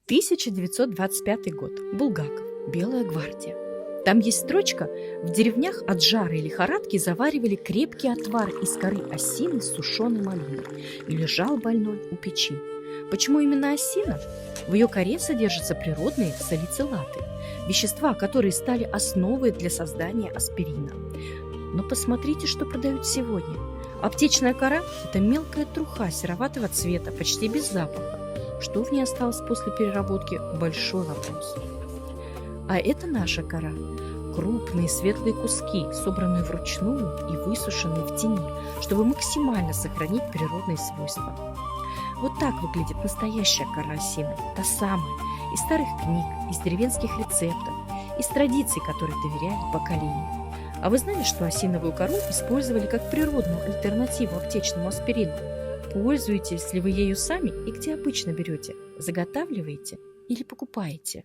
1925 год. Булгаков. Белая гвардия. Там есть строчка: в деревнях от жара и лихорадки заваривали крепкий отвар из коры осины с сушеной малиной, и лежал больной у печи. Почему именно осина? В ее коре содержатся природные салицилаты, вещества, которые стали основой для создания аспирина. Но посмотрите, что продают сегодня. Аптечная кора – это мелкая труха сероватого цвета, почти без запаха. Что в ней осталось после переработки – большой вопрос. А это наша кора. Крупные светлые куски, собранные вручную и высушенные в тени, чтобы максимально сохранить природные свойства. Вот так выглядит настоящая кора осины, та самая, из старых книг, из деревенских рецептов, из традиций, которые доверяли поколениям. А вы знали, что осиновую кору использовали как природную альтернативу аптечному аспирину? Пользуетесь ли вы ею сами и где обычно берете? Заготавливаете или покупаете?